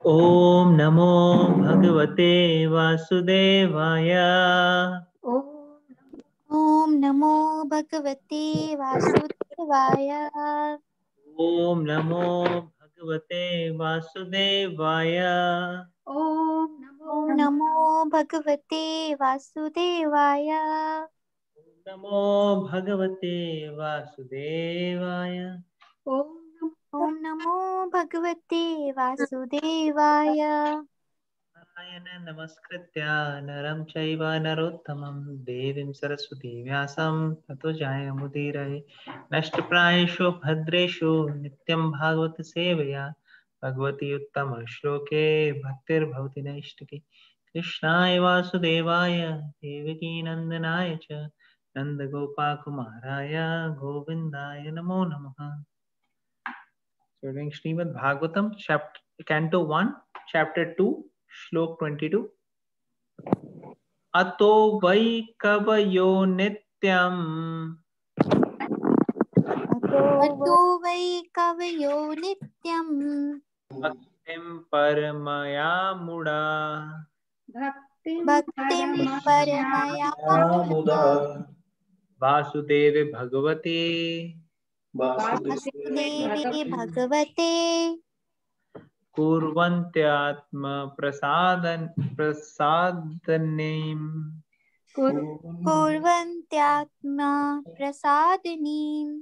ओम नमो भगवते वासुदेवाय। ओम नमो भगवते वासुदेवाय। ओम नमो भगवते वासुदेवाय। ओम नमो भगवते वासुदेवाय। नमो भगवते वासुदेवाय। ओम नमो भगवते वासुदेवाय। नारायण नमस्कृत्य नरं चैव नरोत्तमं देवीं सरस्वती व्यासं ततो जयमुदीरये। नष्टप्रायेषु भद्रेषु नित्यं भागवत सेवया भगवती उत्तम श्लोके भक्तिर्भवति नैष्टिकी। कृष्णाय वासुदेवाय देवकी नंदनाय च नंदगोपाकुमाराय गोविन्दाय नमो नमः। So reading Srimad Bhagavatam, chapter Canto 1, chapter 2, Shlok 22. Ato vai kavayo nityam अतो वै कवयो नित्यम् bhaktim paramaya muda भक्तिं परमया मुदा vasudeve bhagavate वासुदेवे भगवते kurvantyatma prasadanim. कुर्वन्त्यात्मा प्रसादिनीम्।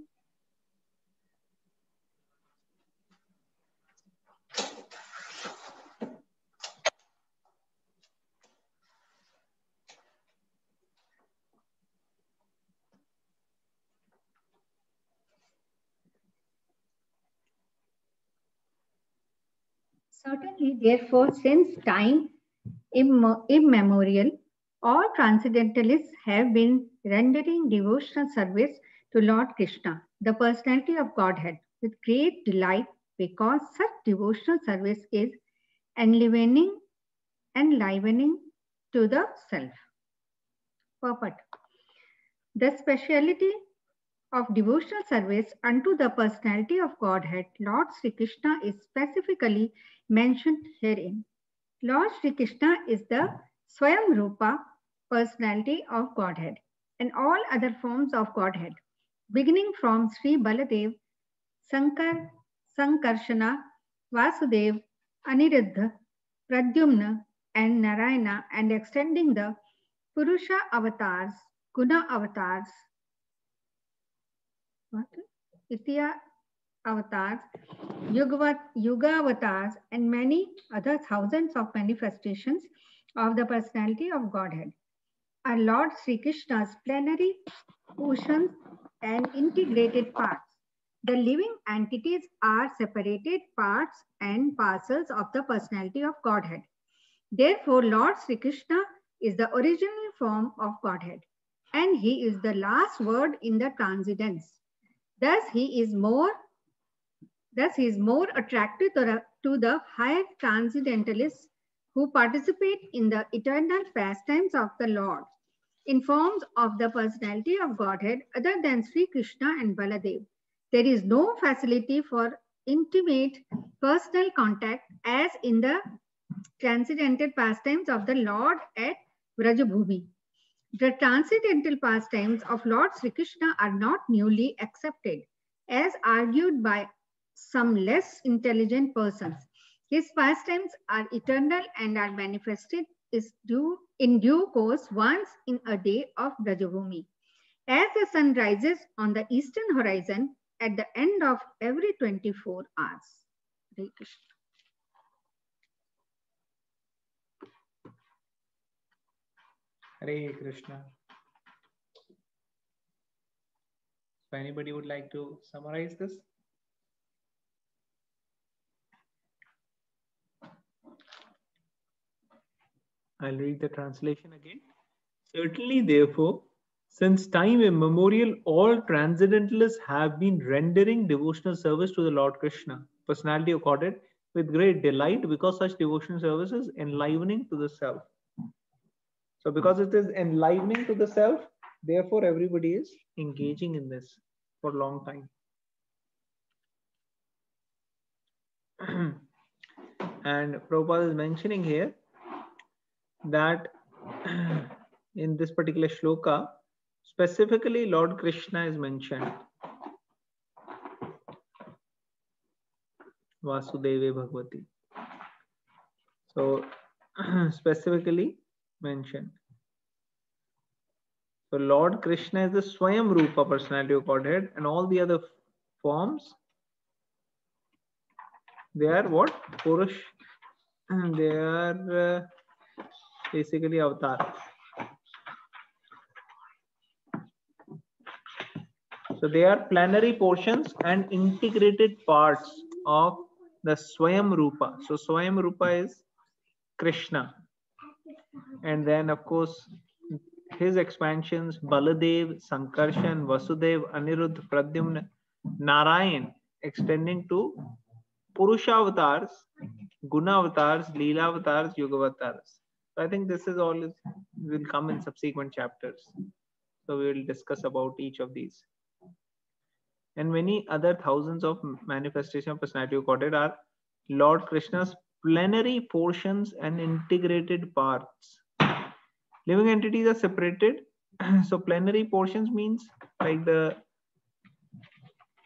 Certainly, therefore, since time immemorial, all transcendentalists have been rendering devotional service to Lord Krishna, the personality of Godhead, with great delight because such devotional service is enlivening to the self. Purport. The speciality of devotional service unto the personality of Godhead, Lord Sri Krishna, is specifically mentioned herein. Lord Sri Krishna is the Swayam Rupa personality of Godhead and all other forms of Godhead, beginning from Sri Baladev, Sankarshana, Vasudev, Aniruddha, Pradyumna, and Narayana, and extending the Purusha avatars, Guna avatars, Itya avatars, Yuga avatars, and many other thousands of manifestations of the personality of Godhead are Lord Sri Krishna's plenary oceans and integrated parts. The living entities are separated parts and parcels of the personality of Godhead. Therefore, Lord Sri Krishna is the original form of Godhead, and he is the last word in the transcendence. Thus, he is more attractive to the higher transcendentalists who participate in the eternal pastimes of the Lord in forms of the personality of Godhead other than Sri Krishna and Baladev. There is no facility for intimate personal contact as in the transcendental pastimes of the Lord at Vrajabhumi. The transcendental pastimes of Lord Sri Krishna are not newly accepted, as argued by some less intelligent persons. His pastimes are eternal and are manifested in due course once in a day of Brajavumi. As the sun rises on the eastern horizon at the end of every 24 hours. Hare Krishna. Hare Krishna. So anybody would like to summarize this? I'll read the translation again. Certainly, therefore, since time immemorial, all transcendentalists have been rendering devotional service to the Lord Krishna, personality of Godhead, with great delight because such devotional service is enlivening to the self. So because it is enlivening to the self, therefore everybody is engaging in this for a long time. And Prabhupada is mentioning here that in this particular shloka, specifically Lord Krishna is mentioned. Vasudeve Bhagavati. So specifically mentioned. So Lord Krishna is the Swayam Rupa personality of Godhead, and all the other forms, they are what? Purush. They are basically avatars. So they are plenary portions and integrated parts of the Swayam Rupa. So Swayam Rupa is Krishna. And then of course his expansions, Baladev, Sankarshan, Vasudev, Aniruddha, Pradyumna, Narayan, extending to Purusha avatars, Guna avatars, Leela avatars, Yuga avatars. So I think this is all will come in subsequent chapters. So we will discuss about each of these. And many other thousands of manifestation of personality of Godhead are Lord Krishna's plenary portions and integrated parts. Living entities are separated. So plenary portions means like the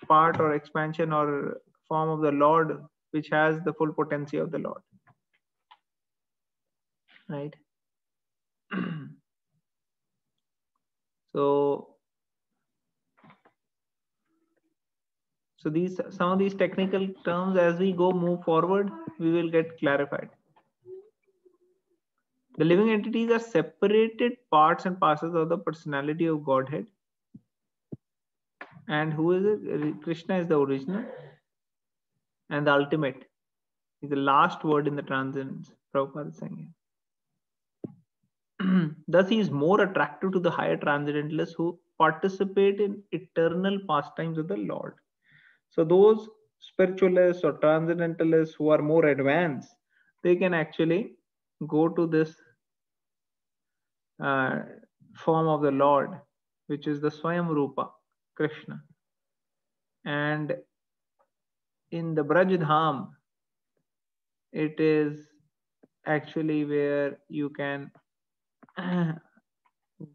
part or expansion or form of the Lord which has the full potency of the Lord. Right? So these some of these technical terms, as we move forward, we will get clarified. The living entities are separated parts and parcels of the personality of Godhead. And who is it? Krishna is the original and the ultimate. Is the last word in the transcendence. Prabhupada is saying. Thus, he is more attractive to the higher transcendentalists who participate in eternal pastimes of the Lord. So those spiritualists or transcendentalists who are more advanced, they can actually go to this form of the Lord, which is the Swayam Rupa, Krishna. And in the Braj Dham, it is actually where you can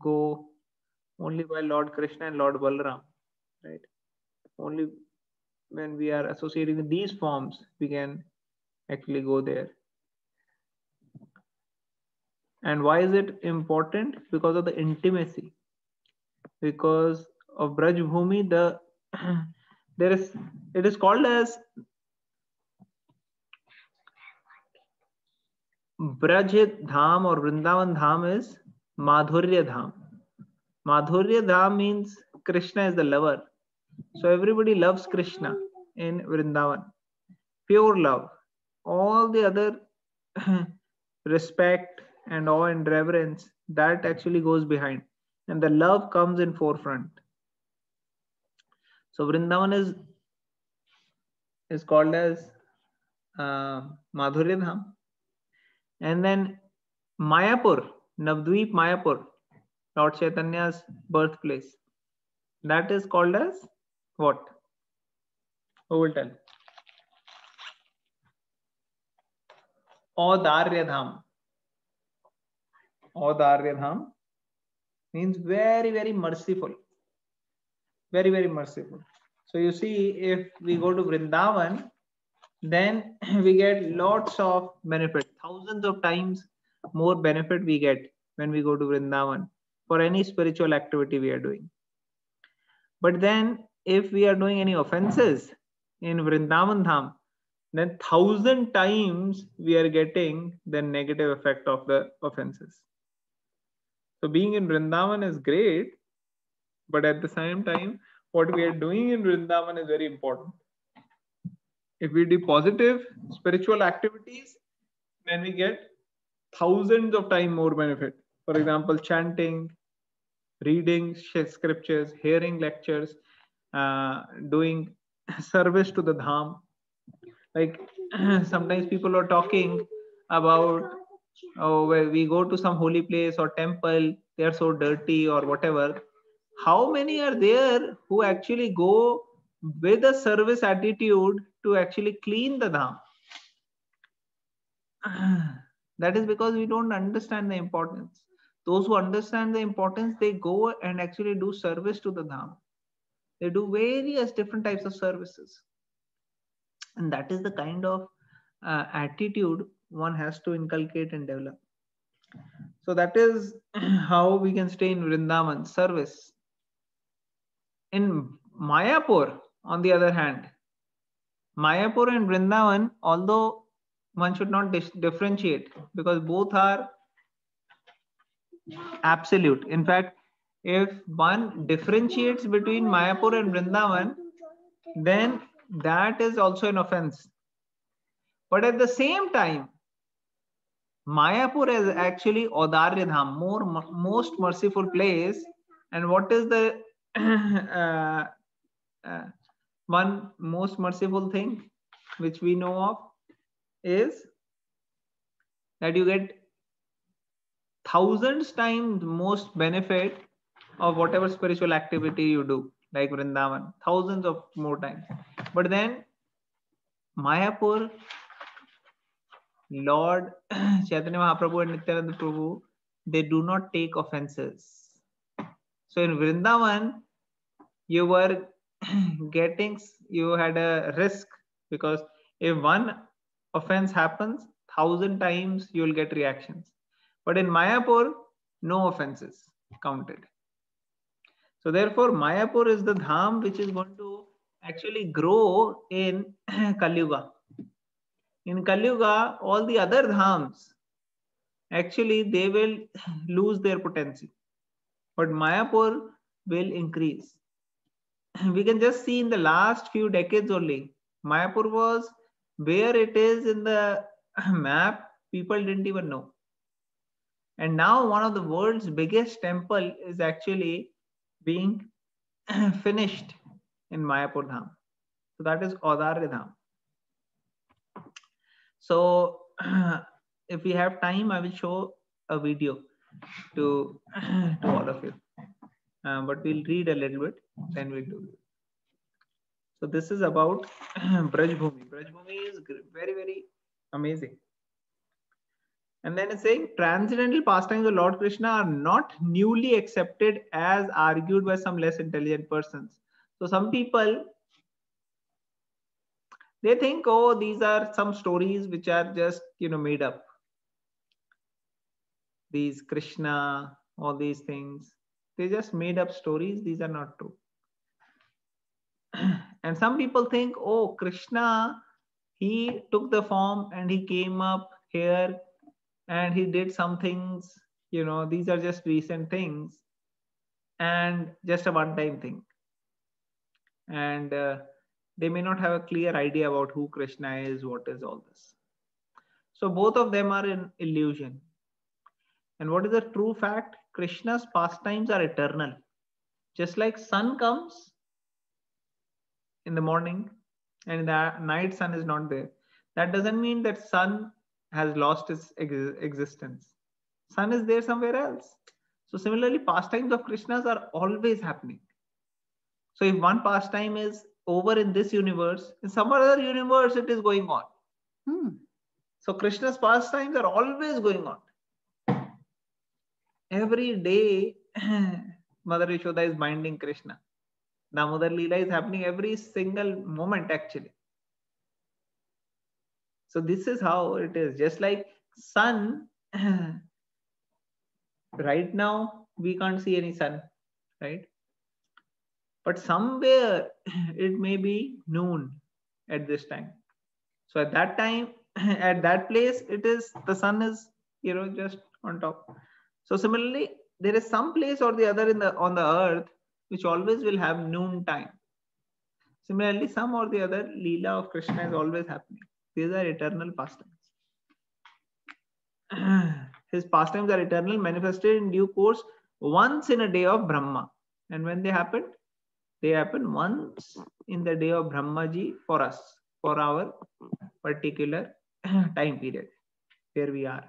go only by Lord Krishna and Lord Balaram, right? Only when we are associating with these forms, we can actually go there. And why is it important? Because of the intimacy. Because of Braj Bhumi, it is called as Braj Dham or Vrindavan Dham is Madhurya Dham. Madhurya Dham means Krishna is the lover. So everybody loves Krishna in Vrindavan. Pure love. All the other respect and awe and reverence, that actually goes behind. And the love comes in forefront. So Vrindavan is called as Madhurya Dham. And then Mayapur, Navdweep Mayapur, Lord Chaitanya's birthplace, that is called as what? Who will tell? Audarya Dham. Audarya Dham means very, very merciful. Very, very merciful. So you see, if we go to Vrindavan, then we get lots of benefit. Thousands of times more benefit we get when we go to Vrindavan for any spiritual activity we are doing. But then if we are doing any offenses in Vrindavan Dham, then 1,000 times we are getting the negative effect of the offenses. So being in Vrindavan is great, but at the same time, what we are doing in Vrindavan is very important. If we do positive spiritual activities, then we get thousands of times more benefit. For example, chanting, reading scriptures, hearing lectures, doing service to the Dham. Like sometimes people are talking about, oh, where we go to some holy place or temple, they are so dirty or whatever. How many are there who actually go with a service attitude to actually clean the Dham? that is because we don't understand the importance. Those who understand the importance, they go and actually do service to the Dham. They do various different types of services. And that is the kind of attitude one has to inculcate and develop. So that is how we can stay in Vrindavan, service. In Mayapur, on the other hand, Mayapur and Vrindavan, although one should not differentiate because both are absolute. In fact, if one differentiates between Mayapur and Vrindavan, then that is also an offense. But at the same time, Mayapur is actually Audarya Dham, most merciful place. And what is the one most merciful thing which we know of is that you get thousands times most benefit of whatever spiritual activity you do, like Vrindavan, thousands of more times. But then Mayapur, Lord Chaitanya Mahaprabhu and Nityananda Prabhu, they do not take offenses. So in Vrindavan, you were you had a risk, because if one offense happens, 1,000 times you will get reactions. But in Mayapur, no offenses counted. So therefore, Mayapur is the dham which is going to actually grow in Kali Yuga. In Kali Yuga, all the other dhams, actually they will lose their potency. But Mayapur will increase. We can just see in the last few decades only, Mayapur was where it is in the map, people didn't even know. And now one of the world's biggest temple is actually being finished in Mayapur Dham. So that is Audarya Dham. So if we have time, I will show a video to all of you. But we'll read a little bit, then we'll do it. So this is about Braj Bhumi. Braj Bhumi is very, very amazing. And then it's saying transcendental pastimes of Lord Krishna are not newly accepted as argued by some less intelligent persons. So some people, they think, oh, these are some stories which are just, made up. These Krishna, all these things, they just made up stories. These are not true. And some people think, oh, Krishna, he took the form and he came up here and he did some things, these are just recent things and just a one-time thing. And they may not have a clear idea about who Krishna is, what is all this. So both of them are an illusion. And what is the true fact? Krishna's pastimes are eternal. Just like sun comes in the morning and in the night sun is not there. That doesn't mean that sun has lost its existence. Sun is there somewhere else. So similarly, pastimes of Krishna's are always happening. So if one pastime is over in this universe, in some other universe it is going on. So Krishna's pastimes are always going on. Every day, Mother Yashoda is binding Krishna. Damodar Leela is happening every single moment actually. So this is how it is. Just like sun, right now we can't see any sun, right? But somewhere it may be noon at this time. So at that time, at that place, it is the sun is just on top. So similarly, there is some place or the other on the earth which always will have noon time. Similarly, some or the other Leela of Krishna is always happening. These are eternal pastimes. His pastimes are eternal, manifested in due course once in a day of Brahma. And when they happen? They happen once in the day of Brahmaji for us, for our particular time period where we are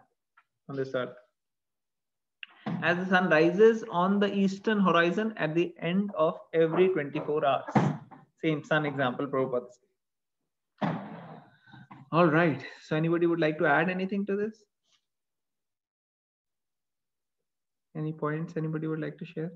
on this earth. As the sun rises on the eastern horizon at the end of every 24 hours. Same sun example, Prabhupada. All right. So anybody would like to add anything to this? Any points anybody would like to share?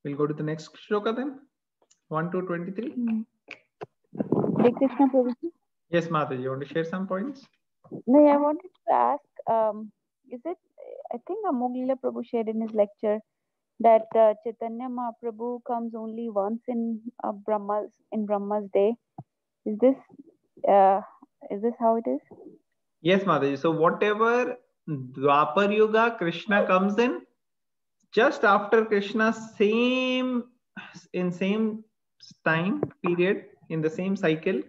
We'll go to the next shloka then. 1 to 23. Hare Krishna Prabhuji. Yes, Mataji, you want to share some points? No, I wanted to ask, is it, I think Amog Leela Prabhu shared in his lecture that Chaitanya Mahaprabhu comes only once in Brahma's day. Is this how it is? Yes, Mataji. So whatever Dwapar Yuga Krishna comes in, just after Krishna, same time period, in the same cycle,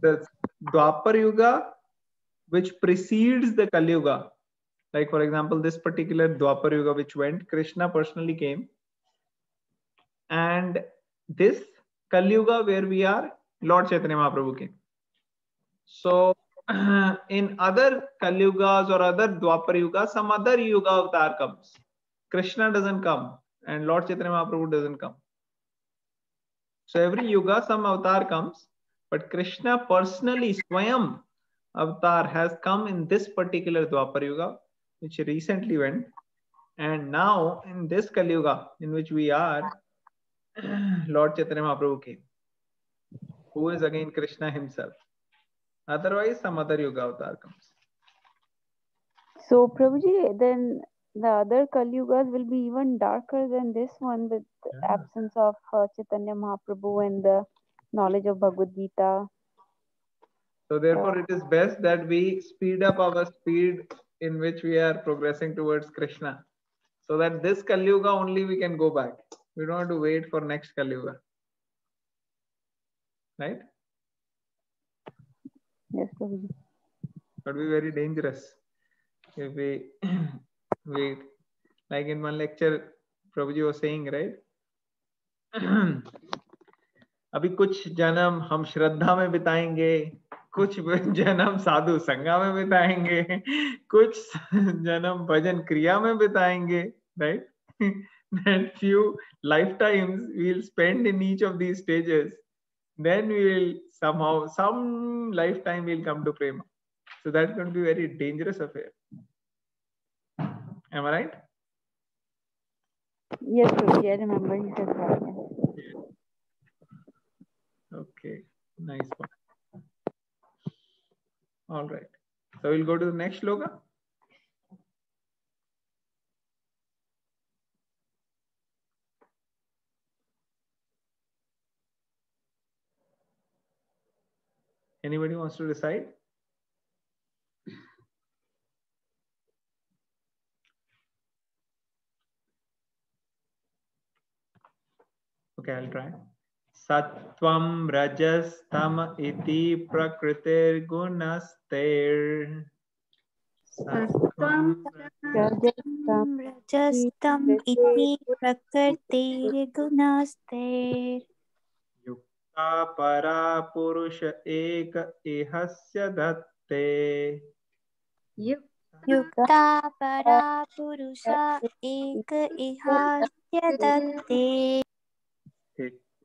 the Dwapar Yuga, which precedes the Kali Yuga, like for example, this particular Dwapar Yuga which went, Krishna personally came, and this Kali Yuga where we are, Lord Chaitanya Mahaprabhu came. So in other Kali Yugas or other Dwapar Yuga, some other Yuga avatar comes. Krishna doesn't come and Lord Chaitanya Mahaprabhu doesn't come. So every Yuga some avatar comes, but Krishna personally, Swayam avatar has come in this particular Dwapar Yuga, which recently went. And now in this Kali Yuga in which we are, Lord Chaitanya Mahaprabhu came, who is again Krishna himself. Otherwise, some other Yuga avatar comes. So Prabhuji, then the other Kali Yugas will be even darker than this one, with the absence of Chaitanya Mahaprabhu and the knowledge of Bhagavad Gita. So therefore, it is best that we speed up our speed in which we are progressing towards Krishna, so that this Kali Yuga only we can go back. We don't have to wait for next Kali Yuga. Right? Yes, Prabhuji. It would be very dangerous if we wait. Like in one lecture, Prabhuji was saying, right? अभी कुछ जन्म हम श्रद्धा में बिताएंगे, कुछ जन्म साधु संगा में बिताएंगे, कुछ जन्म भजन क्रिया में बिताएंगे, right? That few lifetimes we'll spend in each of these stages. Then we will somehow, some lifetime we'll come to prema. So that's going to be a very dangerous affair. Am I right? Yes, Prabhuji, I remember he said that. Yes. Okay, nice one. All right. So we'll go to the next shloka. Anybody wants to decide? Okay, I'll try. Sattvam rajas tam iti prakritir gunaster. Sattvam Rajastam iti prakirtirgunaste. Yukta para purusha eka ihasya datte. Yukta para purusha ek ihasya datte.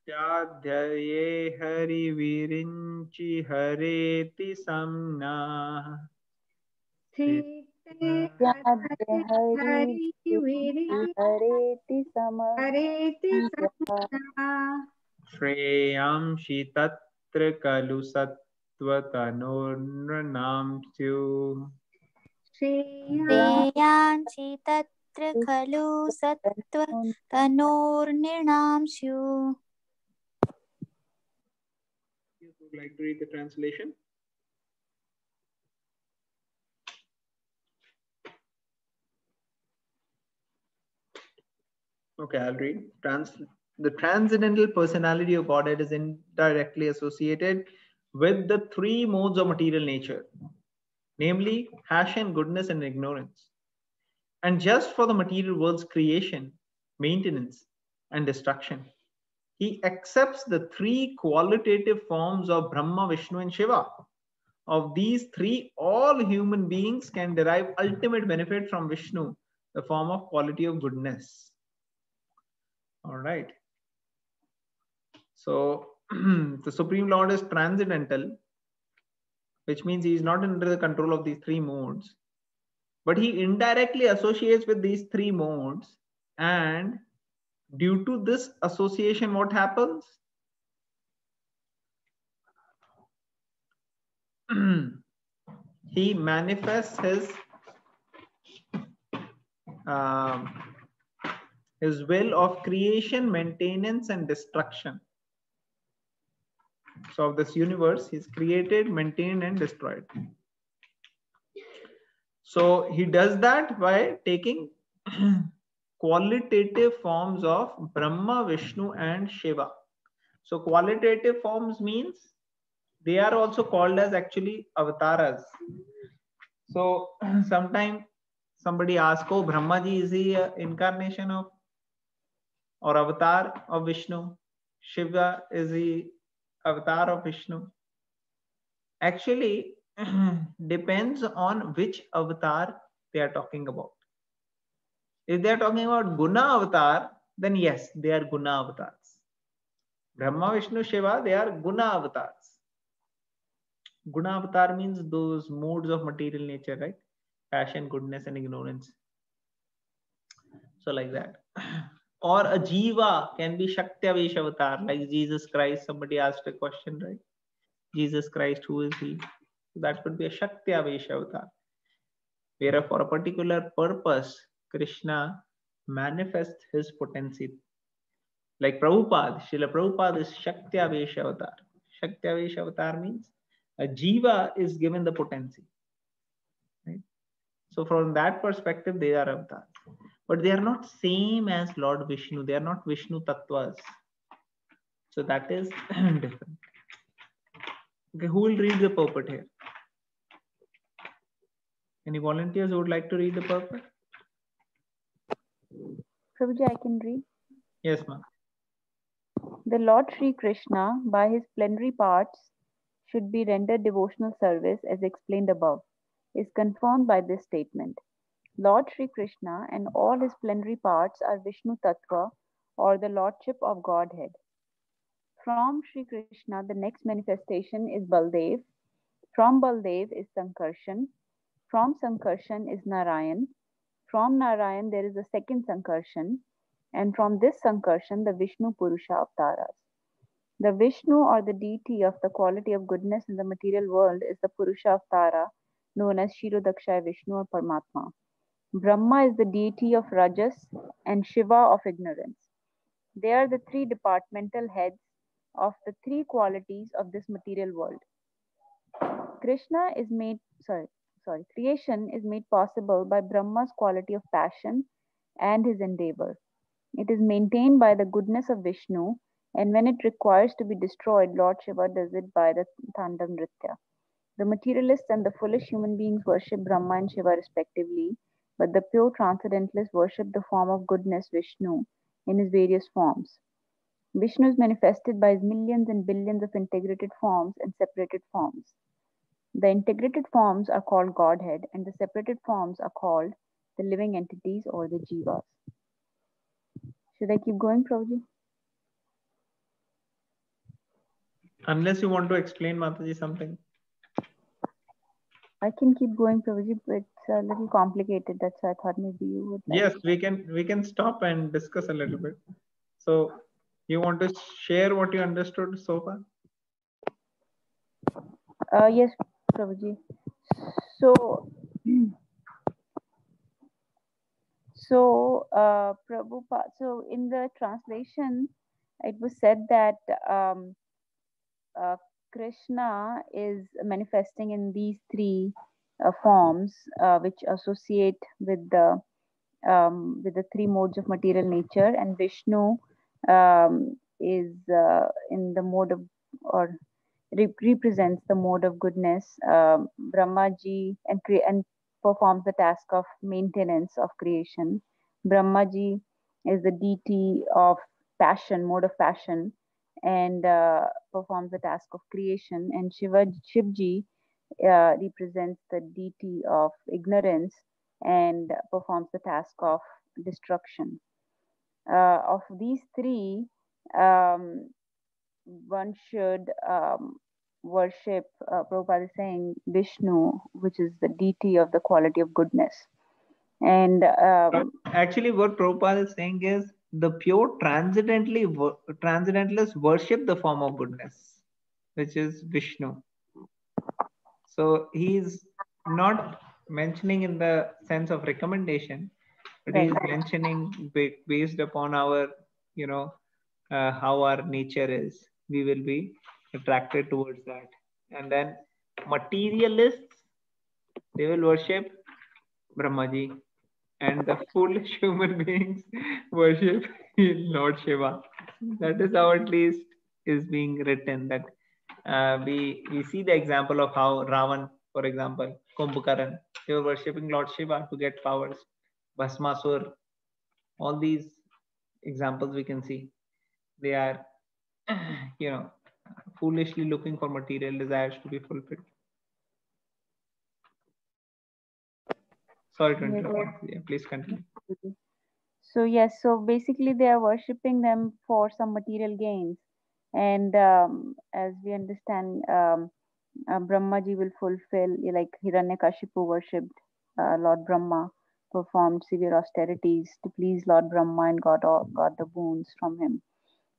Ityadhyaye hari virinchi hareti samna. Shreyamshi tatra kalu sattvatanurnam syu. Shreyanshi tatra khalu sattva tanurnirnam syu. You would like to read the translation? Okay, I'll read. The transcendental personality of Godhead is indirectly associated with the three modes of material nature, namely passion, goodness, and ignorance. And just for the material world's creation, maintenance, and destruction, he accepts the three qualitative forms of Brahma, Vishnu, and Shiva. Of these three, all human beings can derive ultimate benefit from Vishnu, the form of quality of goodness. All right. So the Supreme Lord is transcendental, which means he is not under the control of these three modes, but he indirectly associates with these three modes, and due to this association, what happens? He manifests his will of creation, maintenance, and destruction. So of this universe, he's created, maintained, and destroyed. So he does that by taking qualitative forms of Brahma, Vishnu, and Shiva. So qualitative forms means they are also called as actually avatars. So sometimes somebody asks, oh, Brahma ji, is he an incarnation of or avatar of Vishnu? Shiva, is he avatar of Vishnu? Actually, depends on which avatar they are talking about. If they are talking about Guna avatar, then yes, they are Guna avatars. Brahma, Vishnu, Shiva, they are Guna avatars. Guna avatar means those modes of material nature, right? Passion, goodness, and ignorance. So like that. Or a Jiva can be Shakti-avesh avatar, like Jesus Christ. Somebody asked a question, right? Jesus Christ, who is he? So that could be a Shakti-avesh avatar, where for a particular purpose, Krishna manifests his potency. Like Prabhupada, Srila Prabhupada is Shakti-avesh avatar. Shakti-avesh avatar means a Jiva is given the potency. Right? So from that perspective, they are avatars. But they are not same as Lord Vishnu. They are not Vishnu Tattvas. So that is different. Okay, who will read the purport here? Any volunteers who would like to read the purport? Prabhuji, I can read. Yes, ma'am. The Lord Sri Krishna, by his plenary parts, should be rendered devotional service as explained above, is confirmed by this statement. Lord Sri Krishna and all his plenary parts are Vishnu Tattva, or the Lordship of Godhead. From Sri Krishna, the next manifestation is Baldev. From Baldev is Sankarshan. From Sankarshan is Narayan. From Narayan, there is a second Sankarshan. And from this Sankarshan, the Vishnu Purusha Avtaras. The Vishnu, or the deity of the quality of goodness in the material world, is the Purusha Avtara, known as Shirodakshaya Vishnu or Paramatma. Brahma is the deity of Rajas and Shiva of ignorance. They are the three departmental heads of the three qualities of this material world. Creation is made possible by Brahma's quality of passion and his endeavor. It is maintained by the goodness of Vishnu, and when it requires to be destroyed, Lord Shiva does it by the Tandav Nritya. The materialists and the foolish human beings worship Brahma and Shiva respectively, but the pure transcendentalists worship the form of goodness Vishnu in his various forms. Vishnu is manifested by his millions and billions of integrated forms and separated forms. The integrated forms are called Godhead, and the separated forms are called the living entities or the Jivas. Should I keep going, Prabhuji? Unless you want to explain, Mataji, something. I can keep going, Prabhuji, but it's a little complicated. That's why I thought maybe you would. Yes, we can stop and discuss a little bit. So you want to share what you understood so far? Yes, Prabhuji. So Prabhupada, so in the translation, it was said that Krishna is manifesting in these three forms, which associate with the three modes of material nature, and Vishnu is in the mode of, or represents the mode of goodness. Brahmaji and performs the task of maintenance of creation. Brahmaji is the deity of mode of passion, and performs the task of creation. And Shivji represents the deity of ignorance and performs the task of destruction. Of these three, um, one should worship, Prabhupada is saying, Vishnu, which is the deity of the quality of goodness. And actually, what Prabhupada is saying is the pure transcendentalists worship the form of goodness, which is Vishnu. So he's not mentioning in the sense of recommendation, but Right. he's mentioning based upon our, how our nature is. We will be attracted towards that. And then materialists, they will worship Brahmaji. And the foolish human beings worship Lord Shiva. That is how at least is being written. That we see the example of how Ravan, for example, Kumbhakaran, they were worshipping Lord Shiva to get powers. Bhasmasur, all these examples we can see. They are, foolishly looking for material desires to be fulfilled. Sorry to interrupt. Yeah, please continue. So yes, so basically they are worshipping them for some material gains, and as we understand, Brahmaji will fulfill, like Hiranyakashipu worshipped Lord Brahma, performed severe austerities to please Lord Brahma and got the boons from him.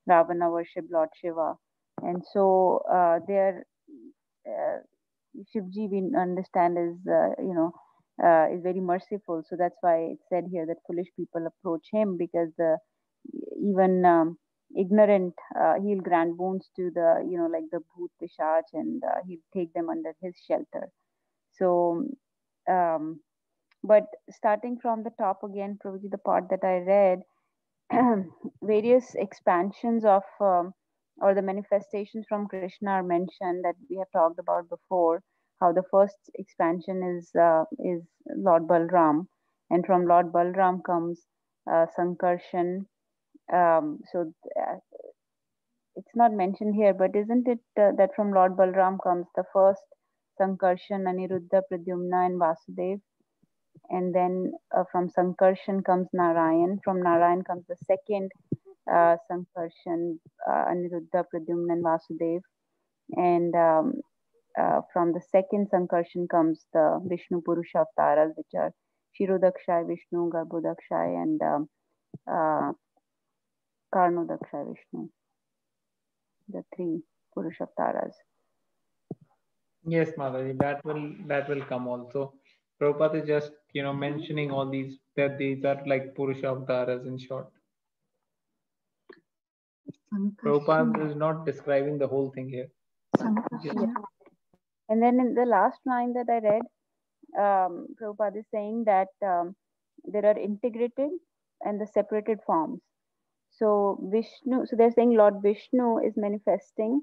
Ravana worshipped Lord Shiva, and so their Shivji we understand is is very merciful. So that's why it said here that foolish people approach him, because even ignorant, he'll grant boons to the, like the Bhoot Pishach, and he'll take them under his shelter. So, but starting from the top again, Prabhuji, the part that I read, various expansions of or the manifestations from Krishna are mentioned that we have talked about before. How the first expansion is Lord Balram, and from Lord Balram comes Sankarshan. So it's not mentioned here, but isn't it that from Lord Balram comes the first Sankarshan, Aniruddha, Pradyumna, and Vasudev? And then from Sankarshan comes Narayan. From Narayan comes the second Sankarshan, Aniruddha, Pradyumna, and Vasudev. And from the second Sankarshan comes the Vishnu Purusha Avtaras, which are Shirodakshay Vishnu, Garbhodakshay, and Karnodakshay Vishnu. The three Purusha Avtaras. Yes, Mataji, that will come also. Prabhupada is just mentioning all these, that these are like Purusha Avtaras in short. Prabhupada is not describing the whole thing here. Yeah. And then in the last line that I read, Prabhupada is saying that there are integrated and the separated forms. So Vishnu, so they're saying Lord Vishnu is manifesting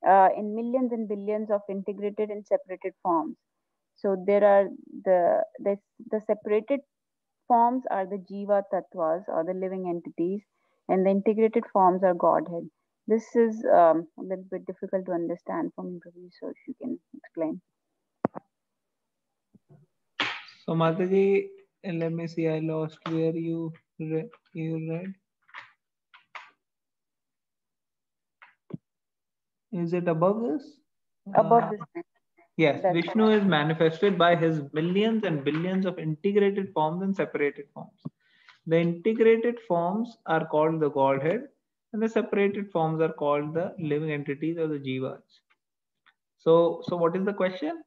in millions and billions of integrated and separated forms. So there are the separated forms are the Jiva Tattvas, or the living entities, and the integrated forms are Godhead. This is a little bit difficult to understand for me, Prabhu, so if you can explain. So Mataji, let me see, I lost where you read. Is it above this? Above this. Yes, Vishnu is manifested by his millions and billions of integrated forms and separated forms. The integrated forms are called the Godhead, and the separated forms are called the living entities or the Jivas. So what is the question?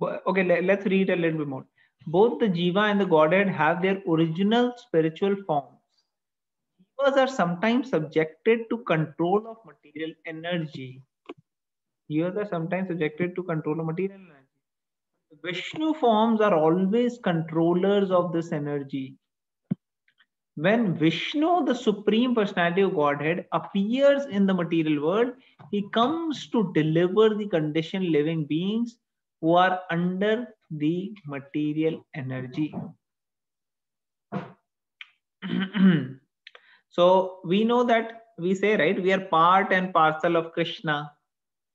Okay, let's read a little bit more. Both the Jiva and the Godhead have their original spiritual forms. Jivas are sometimes subjected to control of material energy. Jivas are sometimes subjected to control of material energy. The Vishnu forms are always controllers of this energy. When Vishnu, the Supreme Personality of Godhead, appears in the material world, he comes to deliver the conditioned living beings who are under the material energy. So we know that we say, right, we are part and parcel of Krishna.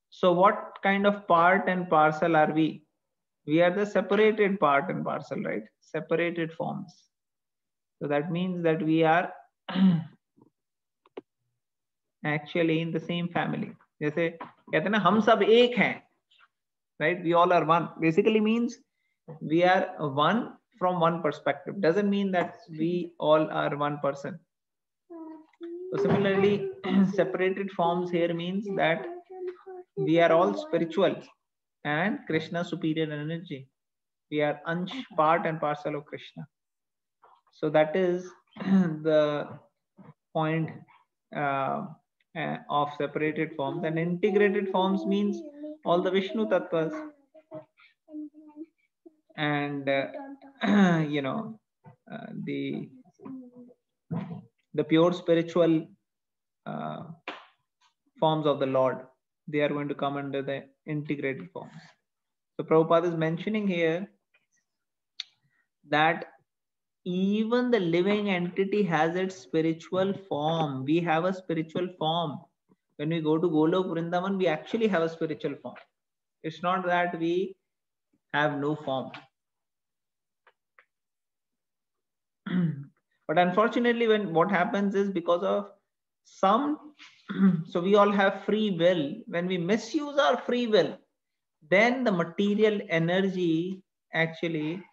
So what kind of part and parcel are we? We are the separated part and parcel, right? Separated forms. So that means that we are actually in the same family. जैसे कहते हैं ना हम सब एक हैं, right? We all are one. Basically means we are one from one perspective. Doesn't mean that we all are one person. So similarly, separated forms here means that we are all spiritual and Krishna superior energy. We are Ansh, part and parcel of Krishna. So that is the point of separated forms. And integrated forms means all the Vishnu tattvas. And you know, the pure spiritual forms of the Lord, they are going to come under the integrated forms. So Prabhupada is mentioning here that even the living entity has its spiritual form. We have a spiritual form. When we go to Golok Vrindavan, we actually have a spiritual form. It's not that we have no form. But unfortunately, when what happens is because of some, so we all have free will. When we misuse our free will, then the material energy actually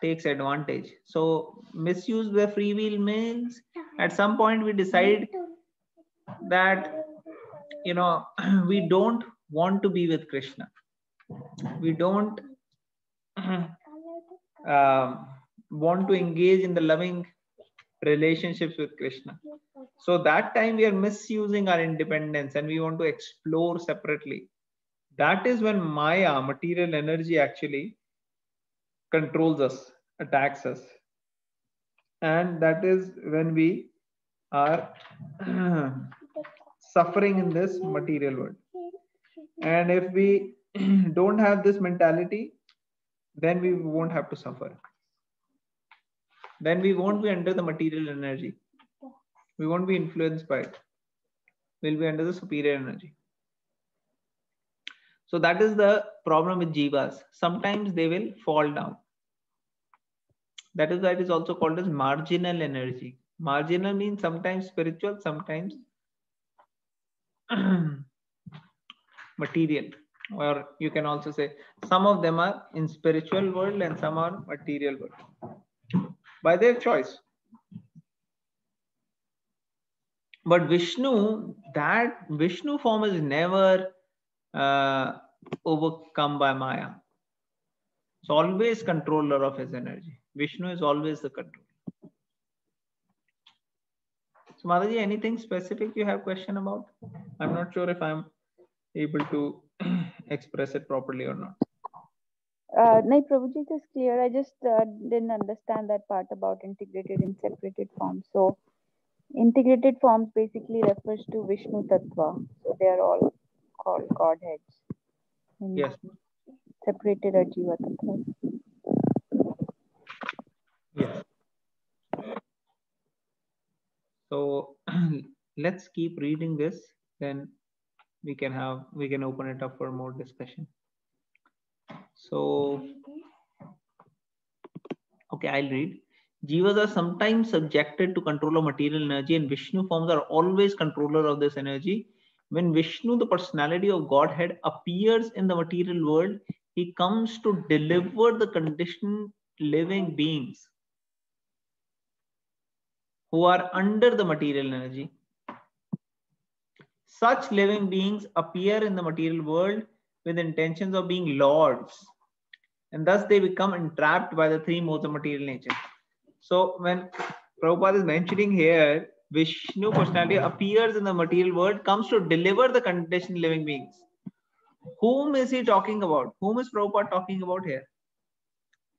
takes advantage. So misuse the free will means at some point we decide that, you know, we don't want to be with Krishna. We don't want to engage in the loving relationships with Krishna. So that time we are misusing our independence and we want to explore separately. That is when Maya, material energy, actually controls us, attacks us. And that is when we are suffering in this material world. And if we don't have this mentality, then we won't have to suffer. Then we won't be under the material energy. We won't be influenced by it. We'll be under the superior energy. So that is the problem with jivas. Sometimes they will fall down. That is why it is also called as marginal energy. Marginal means sometimes spiritual, sometimes material. Or you can also say some of them are in spiritual world and some are material world. By their choice. But Vishnu, that Vishnu form is never overcome by Maya. It's always controller of his energy. Vishnu is always the controller. So Mataji, anything specific you have question about? I'm not sure if I'm able to express it properly or not. No, Prabhuji, it is clear. I just didn't understand that part about integrated and separated forms. So integrated forms basically refers to Vishnu Tattva. So they are all called Godheads. And yes. Separated are Jiva Tattva. Yes. So let's keep reading this, then we can open it up for more discussion. So okay, I'll read. Jivas are sometimes subjected to control of material energy, and Vishnu forms are always controller of this energy. When Vishnu, the personality of Godhead, appears in the material world, he comes to deliver the conditioned living beings who are under the material energy. Such living beings appear in the material world with intentions of being lords, and thus they become entrapped by the three modes of material nature. So when Prabhupada is mentioning here, Vishnu personality appears in the material world, comes to deliver the conditioned living beings. Whom is he talking about? Whom is Prabhupada talking about here?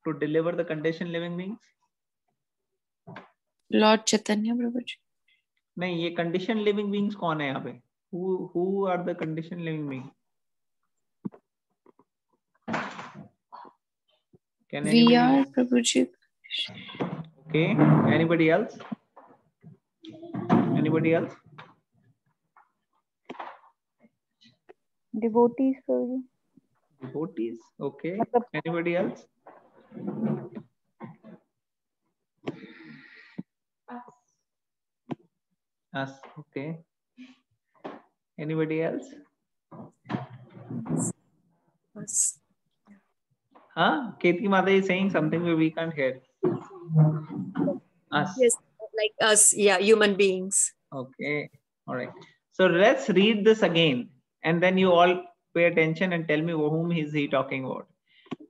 To deliver the conditioned living beings? Lord Chaitanya Prabhuji. नहीं, ये conditioned living beings कौन है यहाँ पे? Who are the conditioned living beings? We are Prabhuji. Okay. Anybody else? Anybody else? Devotees, Prabhuji. Devotees. Okay. मतलब Anybody else? Us. Okay. Anybody else? Us. Huh? Ketki Mata is saying something where we can't hear. Us. Yes, like us. Yeah, human beings. Okay. All right. So let's read this again, and then you all pay attention and tell me whom is he talking about.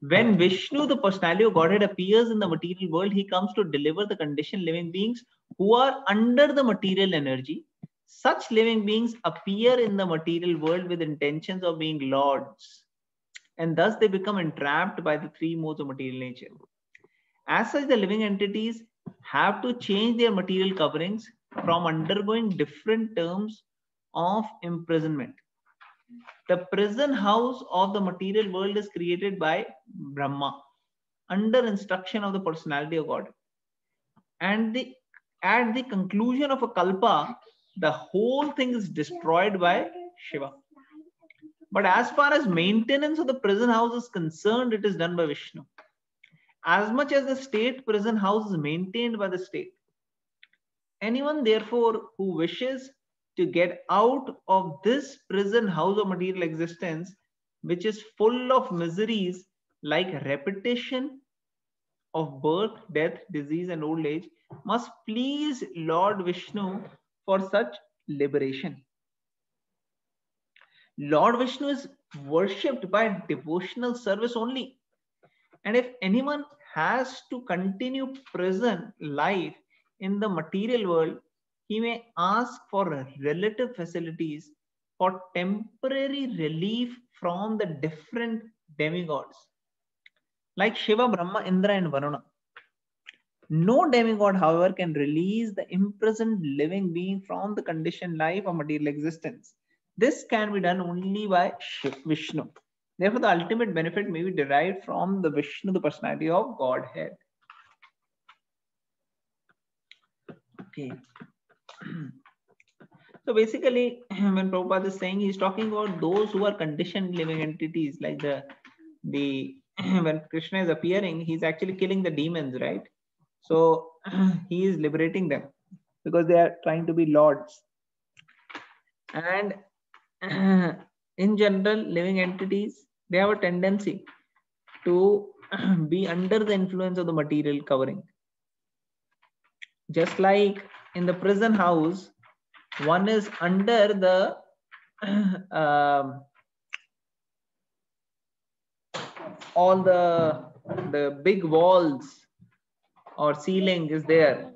When Vishnu, the personality of Godhead, appears in the material world, he comes to deliver the conditioned living beings who are under the material energy. Such living beings appear in the material world with intentions of being lords, and thus they become entrapped by the three modes of material nature. As such, the living entities have to change their material coverings from undergoing different terms of imprisonment. The prison house of the material world is created by Brahma under instruction of the personality of God. And at the conclusion of a kalpa, the whole thing is destroyed by Shiva. But as far as maintenance of the prison house is concerned, it is done by Vishnu. As much as the state prison house is maintained by the state. Anyone, therefore, who wishes to get out of this prison house of material existence, which is full of miseries like repetition of birth, death, disease, and old age, must please Lord Vishnu for such liberation. Lord Vishnu is worshipped by devotional service only. And if anyone has to continue prison life in the material world, he may ask for relative facilities for temporary relief from the different demigods, like Shiva, Brahma, Indra, and Varuna. No demigod, however, can release the imprisoned living being from the conditioned life of material existence. This can be done only by Vishnu. Therefore, the ultimate benefit may be derived from the Vishnu, the personality of Godhead. Okay. So basically, when Prabhupada is saying, he's talking about those who are conditioned living entities, like the when Krishna is appearing, he's actually killing the demons, right? So he is liberating them because they are trying to be lords. And in general, living entities, they have a tendency to be under the influence of the material covering. Just like in the prison house, one is under the all the big walls or ceiling is there,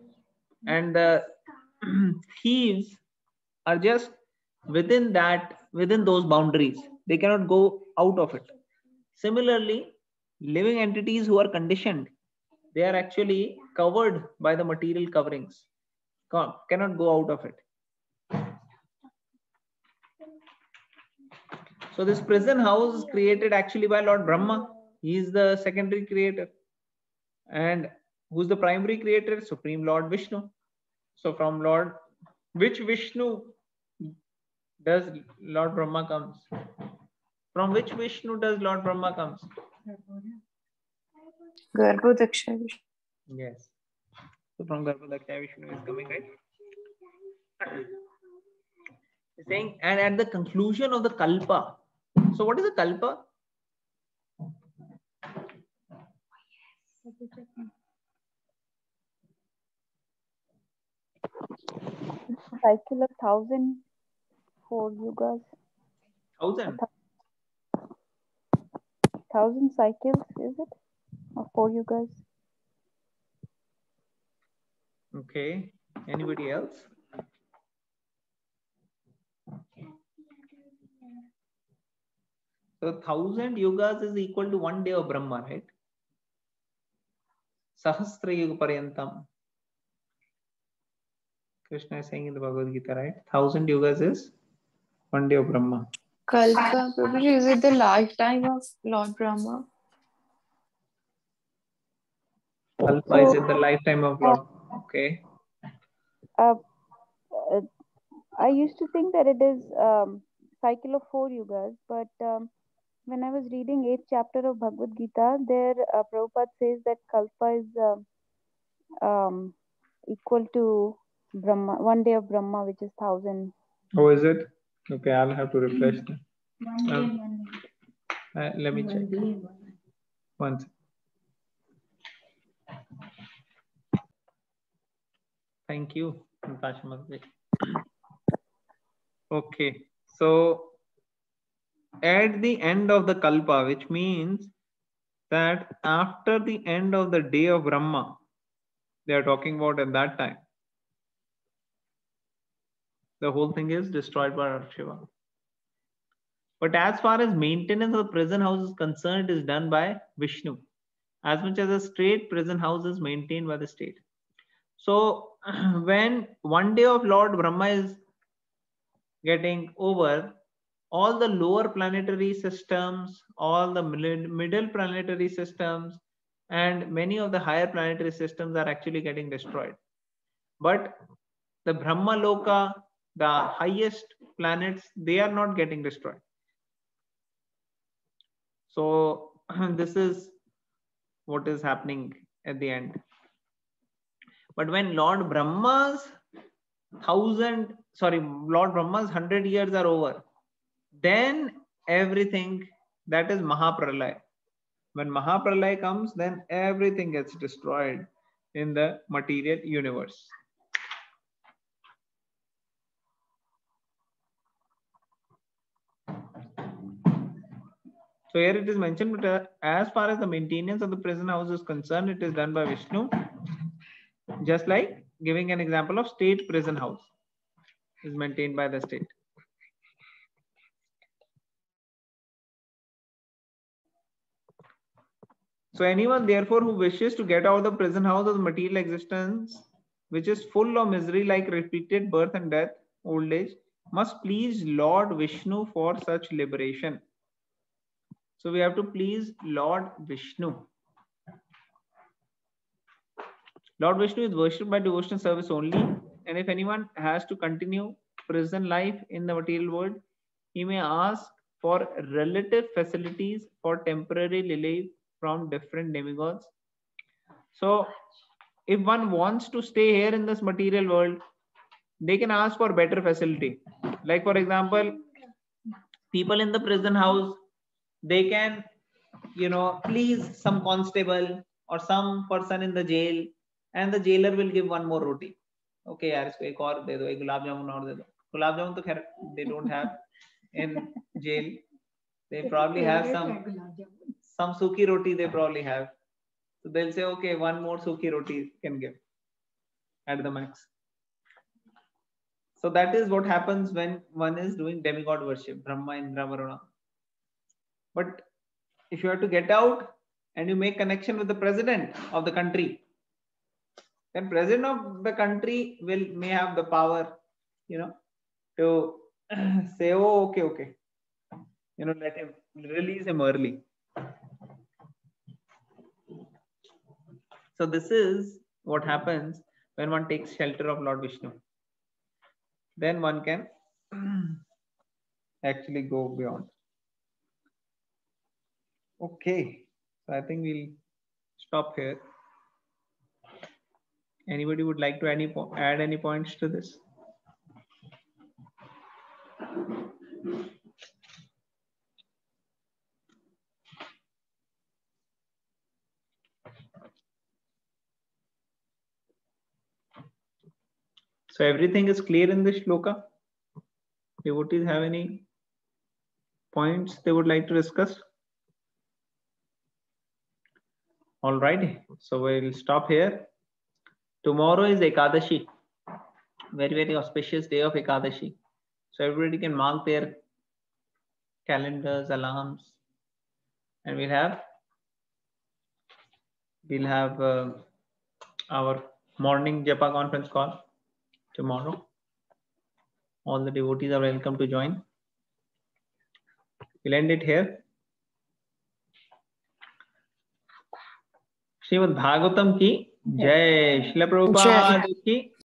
and the thieves are just within those boundaries. They cannot go out of it. Similarly, living entities who are conditioned, they are actually covered by the material coverings, cannot go out of it. So this prison house is created actually by Lord Brahma. He is the secondary creator. And who's the primary creator? Supreme Lord Vishnu. So from which Vishnu does Lord Brahma comes? From which Vishnu does Lord Brahma comes? Garbhodaksha Vishnu. Yes. So from Garbhodaksha Vishnu is coming, right? He's saying, and at the conclusion of the kalpa. So what is a kalpa? Cycle of 1,000 for yugas. 1,000. 1,000 cycles, is it? Or 4 yugas? Okay. Anybody else? So 1,000 yugas is equal to 1 day of Brahma, right? Sahasra yuga paryantam. Krishna is saying in the Bhagavad Gita, right? 1,000 yugas is 1 day of Brahma. Kalpa, Prabhuji, is it the lifetime of Lord Brahma? Kalpa is in the lifetime of Lord. Okay. I used to think that it is cycle of 4 yugas, but when I was reading 8th chapter of Bhagavad Gita, there Prabhupada says that Kalpa is equal to Brahma, 1 day of Brahma, which is 1000. Oh, is it? Okay, I'll have to refresh that. Let me check. One second. Thank you, Natasha Mazli. Okay, so at the end of the Kalpa, which means that after the end of the day of Brahma, they are talking about at that time, the whole thing is destroyed by Lord Shiva. But as far as maintenance of the prison house is concerned, it is done by Vishnu, as much as a straight prison house is maintained by the state. So when 1 day of Lord Brahma is getting over, all the lower planetary systems, all the middle planetary systems, and many of the higher planetary systems are actually getting destroyed. But the Brahma Loka, the highest planets, they are not getting destroyed. So this is what is happening at the end. But when Lord Brahma's 100 years are over, then everything, that is Mahapralaya. When Mahapralaya comes, then everything gets destroyed in the material universe. So here it is mentioned, but as far as the maintenance of the prison house is concerned, it is done by Vishnu. Just like giving an example of state prison house is maintained by the state. So anyone therefore who wishes to get out of the prison house of the material existence, which is full of misery like repeated birth and death, old age, must please Lord Vishnu for such liberation. So we have to please Lord Vishnu. Lord Vishnu is worshipped by devotional service only, and if anyone has to continue prison life in the material world, he may ask for relative facilities for temporary relief from different demigods. So if one wants to stay here in this material world, they can ask for better facility. Like for example, people in the prison house, they can, please some constable or some person in the jail, and the jailer will give one more roti. Okay, yaar, isko ek aur de do, ek gulab jamun aur de do. Gulab jamun to khair they don't have in jail. They probably have some suki roti they probably have. So they'll say, okay, one more suki roti can give at the max. So that is what happens when one is doing demigod worship, Brahma, Indra, Varuna. But if you have to get out and you make connection with the president of the country, then president of the country may have the power, to say, oh, okay, let him, release him early. So this is what happens when one takes shelter of Lord Vishnu. Then one can actually go beyond. Okay, so I think we'll stop here. Anybody would like to add any points to this? So everything is clear in this shloka? Devotees have any points they would like to discuss? All right, so we'll stop here. Tomorrow is Ekadashi, very, very auspicious day of Ekadashi. So everybody can mark their calendars, alarms, and we'll have our morning Japa conference call tomorrow. All the devotees are welcome to join. We'll end it here. Srimad Bhagavatam ki Jai. Srila Prabhupada ki